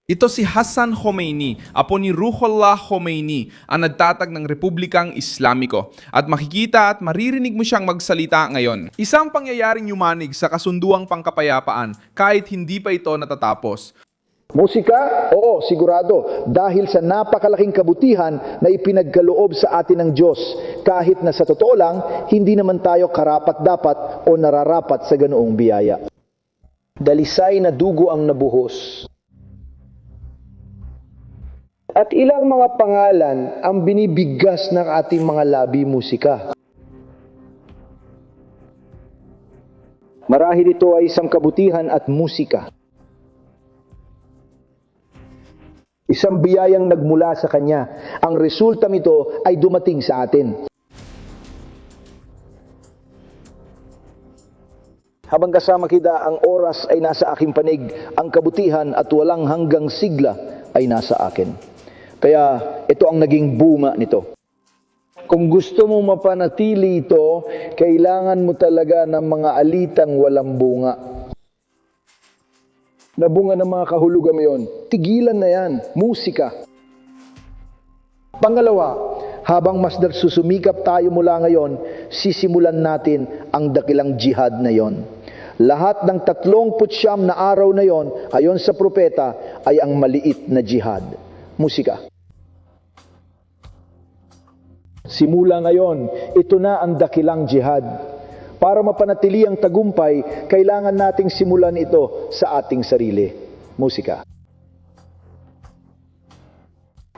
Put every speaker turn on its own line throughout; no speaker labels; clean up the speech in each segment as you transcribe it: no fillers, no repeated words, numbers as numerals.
Ito si Hassan Khomeini, apo ni Ruhollah Khomeini, ang nagtatag ng Republikang Islamiko. At makikita at maririnig mo siyang magsalita ngayon. Isang pangyayaring yumanig sa kasunduang pangkapayapaan kahit hindi pa ito natatapos.
Musika? Oo, sigurado. Dahil sa napakalaking kabutihan na ipinagkaloob sa atin ng Diyos. Kahit na sa totoo lang, hindi naman tayo karapat-dapat o nararapat sa ganoong biyaya. Dalisay na dugo ang nabuhos. At ilang mga pangalan ang binibigkas ng ating mga labi musika. Marahil ito ay isang kabutihan at musika. Isang biyayang nagmula sa Kanya. Ang resulta nito ay dumating sa atin. Habang kasama kita, ang oras ay nasa aking panig, ang kabutihan at walang hanggang sigla ay nasa akin. Kaya ito ang naging bunga nito. Kung gusto mo mapanatili ito, kailangan mo talaga ng mga alitang walang bunga. Nabunga ng mga kahulugan mo yun. Tigilan na yan. Musika. Pangalawa, habang mas susumikap tayo mula ngayon, sisimulan natin ang dakilang jihad na yon. Lahat ng 39 na araw na yon, ayon sa propeta, ay ang maliit na jihad. Musika. Simula ngayon, ito na ang dakilang jihad. Para mapanatili ang tagumpay, kailangan nating simulan ito sa ating sarili. Musika.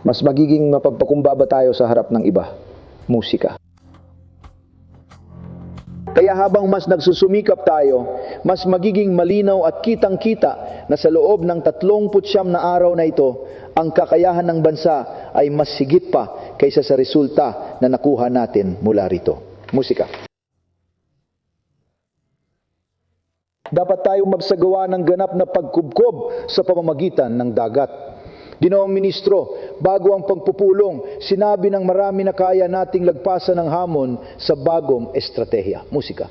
Mas magiging mapagpakumbaba tayo sa harap ng iba. Musika. Kaya habang mas nagsusumikap tayo, mas magiging malinaw at kitang-kita na sa loob ng 39 na araw na ito, ang kakayahan ng bansa ay mas higit pa kaysa sa resulta na nakuha natin mula rito. Musika. Dapat tayong magsagawa ng ganap na pagkubkob sa pamamagitan ng dagat. Ginoong Ministro, bago ang pagpupulong, sinabi ng marami na kaya nating lagpasan ng hamon sa bagong estratehiya. Musika.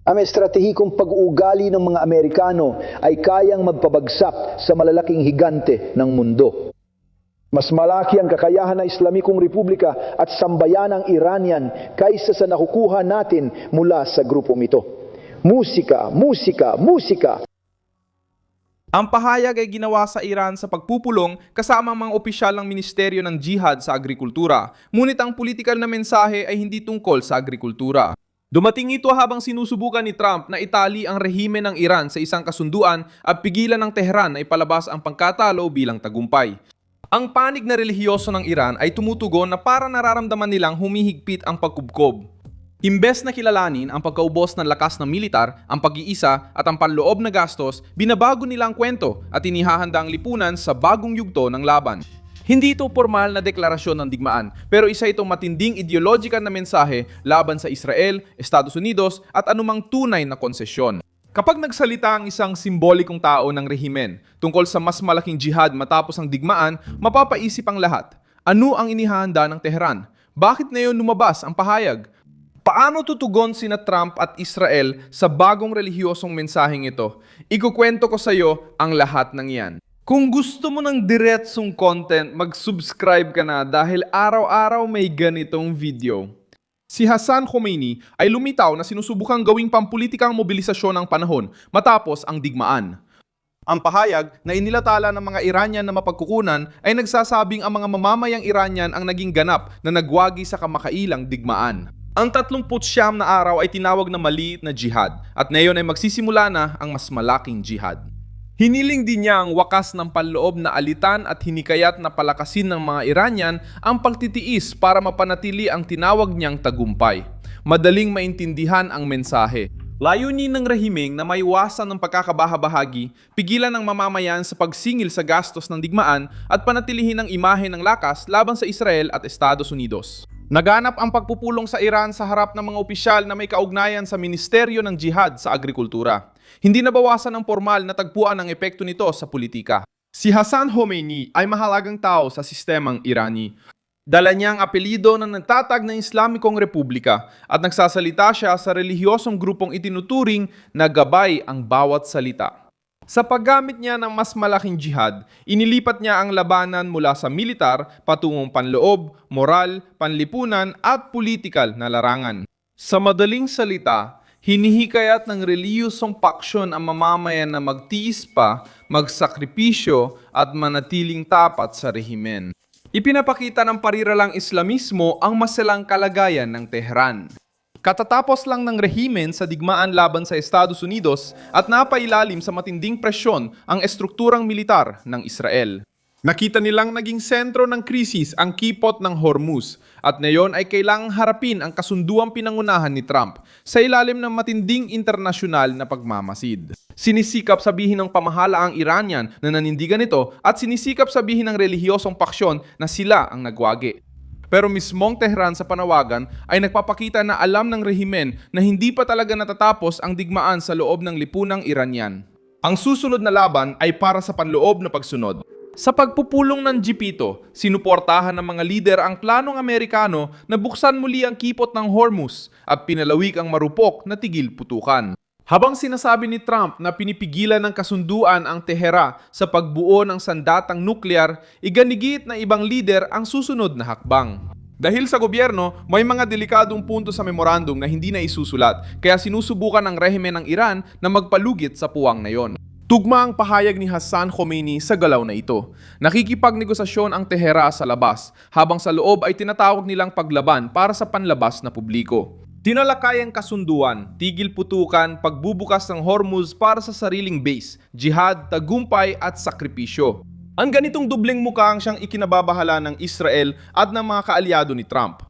Ang estratehikong pag-uugali ng mga Amerikano ay kayang magpabagsak sa malalaking higante ng mundo. Mas malaki ang kakayahan ng Islamikong Republika at sambayanang Iranian kaysa sa nakukuha natin mula sa grupong ito. Musika, musika, musika.
Ang pahayag ay ginawa sa Iran sa pagpupulong kasama ang mga opisyal ng Ministeryo ng Jihad sa Agrikultura. Ngunit ang politikal na mensahe ay hindi tungkol sa agrikultura. Dumating ito habang sinusubukan ni Trump na itali ang rehime ng Iran sa isang kasunduan at pigilan ng Tehran na ipalabas ang pangkatalo bilang tagumpay. Ang panig na relihiyoso ng Iran ay tumutugon na para nararamdaman nilang humihigpit ang pagkubkob. Imbes na kilalanin ang pagkaubos ng lakas ng militar, ang pag-iisa at ang panloob na gastos, binabago nila ang kwento at inihahanda ang lipunan sa bagong yugto ng laban. Hindi ito formal na deklarasyon ng digmaan, pero isa itong matinding ideologikal na mensahe laban sa Israel, Estados Unidos at anumang tunay na konsesyon. Kapag nagsalita ang isang simbolikong tao ng rehimen tungkol sa mas malaking jihad matapos ang digmaan, mapapaisip ang lahat. Ano ang inihahanda ng Tehran? Bakit ngayon lumabas ang pahayag? Paano tutugon sina Trump at Israel sa bagong relihiyosong mensaheng ito? Ikukwento ko sa iyo ang lahat ng iyan. Kung gusto mo ng diretsong content, mag-subscribe ka na dahil araw-araw may ganitong video. Si Hassan Khomeini ay lumitaw na sinusubukang gawing pampulitikang mobilisasyon ng panahon matapos ang digmaan. Ang pahayag na inilatala ng mga Iranian na mapagkukunan ay nagsasabing ang mga mamamayang Iranian ang naging ganap na nagwagi sa kamakailang digmaan. Ang 39 na araw ay tinawag na maliit na jihad at ngayon ay magsisimula na ang mas malaking jihad. Hiniling din niya ang wakas ng panloob na alitan at hinikayat na palakasin ng mga Iranian ang pagtitiis para mapanatili ang tinawag niyang tagumpay. Madaling maintindihan ang mensahe. Layunin ng rehimeng na maiwasan ng pagkakabahabahagi, pigilan ng mamamayan sa pagsingil sa gastos ng digmaan at panatilihin ang imahe ng lakas laban sa Israel at Estados Unidos. Naganap ang pagpupulong sa Iran sa harap ng mga opisyal na may kaugnayan sa Ministeryo ng Jihad sa Agrikultura. Hindi nabawasan ng formal na tagpuan ang epekto nito sa politika. Si Hassan Khomeini ay mahalagang tao sa sistemang Irani. Dala niya ang apelyido ng nagtatag ng Islamikong Republika at nagsasalita siya sa relihiyosong grupong itinuturing na gabay ang bawat salita. Sa paggamit niya ng mas malaking jihad, inilipat niya ang labanan mula sa militar patungong panloob, moral, panlipunan at politikal na larangan. Sa madaling salita, hinihikayat ng reliyosong paksyon ang mamamayan na magtiis pa, magsakripisyo at manatiling tapat sa rehimen. Ipinapakita ng pariralang Islamismo ang maselang kalagayan ng Tehran. Katatapos lang ng rehimen sa digmaan laban sa Estados Unidos at napailalim sa matinding presyon ang estrukturang militar ng Israel. Nakita nilang naging sentro ng krisis ang kipot ng Hormuz at ngayon ay kailangang harapin ang kasunduang pinangunahan ni Trump sa ilalim ng matinding internasyonal na pagmamasid. Sinisikap sabihin ng pamahala ang Iranian na nanindigan ito at sinisikap sabihin ng relihiyosong paksyon na sila ang nagwagi. Pero mismong Tehran sa panawagan ay nagpapakita na alam ng rehimen na hindi pa talaga natatapos ang digmaan sa loob ng lipunang Iranian. Ang susunod na laban ay para sa panloob na pagsunod. Sa pagpupulong ng G-Pito, sinuportahan ng mga lider ang planong Amerikano na buksan muli ang kipot ng Hormuz at pinalawig ang marupok na tigil putukan. Habang sinasabi ni Trump na pinipigilan ng kasunduan ang Tehran sa pagbuo ng sandatang nuklear, iganigit na ibang lider ang susunod na hakbang. Dahil sa gobyerno, may mga delikadong punto sa memorandum na hindi na isusulat, kaya sinusubukan ng rehimen ng Iran na magpalugit sa puwang na yon. Tugma ang pahayag ni Hassan Khomeini sa galaw na ito. Nakikipagnegosasyon ang Tehran sa labas, habang sa loob ay tinatawag nilang paglaban para sa panlabas na publiko. Tinalakay ang kasunduan, tigil putukan, pagbubukas ng Hormuz para sa sariling base, jihad, tagumpay at sakripisyo. Ang ganitong dubleng mukha ang siyang ikinababahala ng Israel at ng mga kaalyado ni Trump.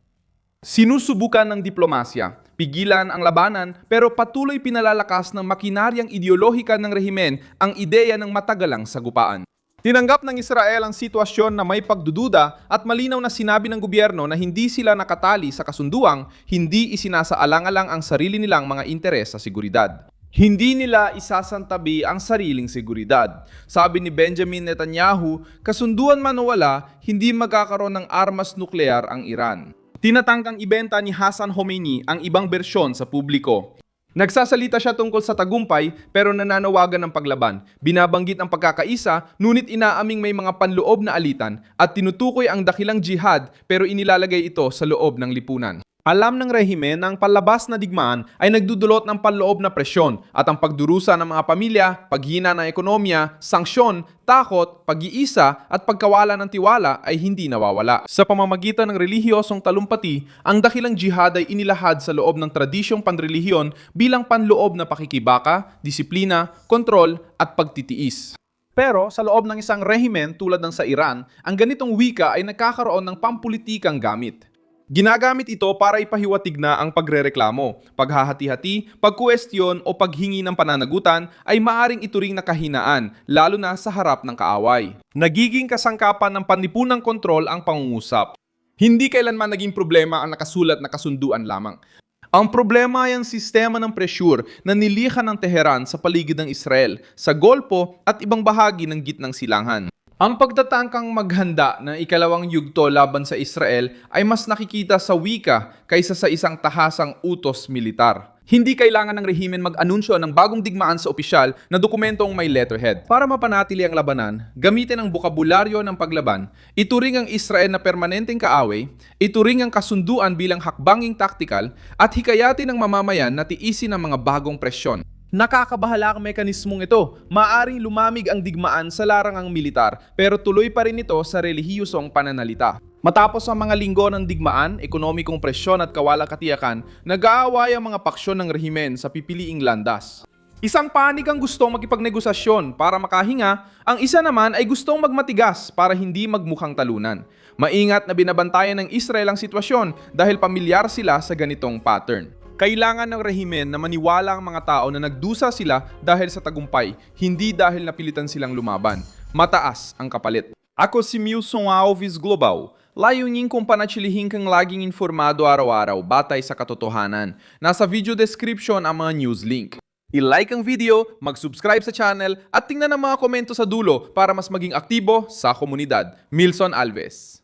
Sinusubukan ng diplomasya, pigilan ang labanan pero patuloy pinalalakas ng makinaryang ideolohika ng rehimen ang ideya ng matagalang sagupaan. Tinanggap ng Israel ang sitwasyon na may pagdududa at malinaw na sinabi ng gobyerno na hindi sila nakatali sa kasunduang, hindi isinasaalang-alang ang sarili nilang mga interes sa seguridad. Hindi nila isasantabi ang sariling seguridad. Sabi ni Benjamin Netanyahu, kasunduan man o wala, hindi magkakaroon ng armas nuklear ang Iran. Tinatangkang ibenta ni Hassan Khomeini ang ibang bersyon sa publiko. Nagsasalita siya tungkol sa tagumpay pero nananawagan ng paglaban. Binabanggit ang pagkakaisa, ngunit inaaming may mga panloob na alitan at tinutukoy ang dakilang jihad pero inilalagay ito sa loob ng lipunan. Alam ng rehimen na ang palabas na digmaan ay nagdudulot ng panloob na presyon at ang pagdurusa ng mga pamilya, paghina ng ekonomiya, sanksyon, takot, pag-iisa at pagkawala ng tiwala ay hindi nawawala. Sa pamamagitan ng relihiyosong talumpati, ang dakilang jihad ay inilahad sa loob ng tradisyong panrelihiyon bilang panloob na pakikibaka, disiplina, kontrol at pagtitiis. Pero sa loob ng isang rehimen tulad ng sa Iran, ang ganitong wika ay nagkakaroon ng pampulitikang gamit. Ginagamit ito para ipahiwatig na ang pagrereklamo, paghahati-hati, pagkuwestiyon o paghingi ng pananagutan ay maaring ituring na kahinaan, lalo na sa harap ng kaaway. Nagiging kasangkapan ng panlipunang kontrol ang pangungusap. Hindi kailanman naging problema ang nakasulat na kasunduan lamang. Ang problema ay ang sistema ng pressure na nilikha ng Tehran sa paligid ng Israel, sa Golpo at ibang bahagi ng gitnang silangan. Ang pagtatangkang maghanda ng ikalawang yugto laban sa Israel ay mas nakikita sa wika kaysa sa isang tahasang utos militar. Hindi kailangan ng rehimen mag-anunsyo ng bagong digmaan sa opisyal na dokumentong may letterhead. Para mapanatili ang labanan, gamitin ang bokabularyo ng paglaban, ituring ang Israel na permanenteng kaaway, ituring ang kasunduan bilang hakbanging taktikal, at hikayatin ang mamamayan na tiisin ang mga bagong presyon. Nakakabahala ang mekanismong ito. Maaring lumamig ang digmaan sa larangang militar pero tuloy pa rin ito sa relihiyosong pananalita. Matapos ang mga linggo ng digmaan, ekonomikong presyon at kawalakatiyakan, nag-aaway ang mga paksyon ng rehimen sa pipiliing landas. Isang panig ang gustong makipagnegosasyon para makahinga, ang isa naman ay gustong magmatigas para hindi magmukhang talunan. Maingat na binabantayan ng Israel ang sitwasyon dahil pamilyar sila sa ganitong pattern. Kailangan ng rehimen na maniwala ang mga tao na nagdusa sila dahil sa tagumpay, hindi dahil napilitan silang lumaban. Mataas ang kapalit. Ako si Milson Alves Global. Layunin kong panatilihing kang laging informado araw-araw batay sa katotohanan. Nasa video description ang mga news link. I-like ang video, mag-subscribe sa channel at tingnan ang mga komento sa dulo para mas maging aktibo sa komunidad. Milson Alves.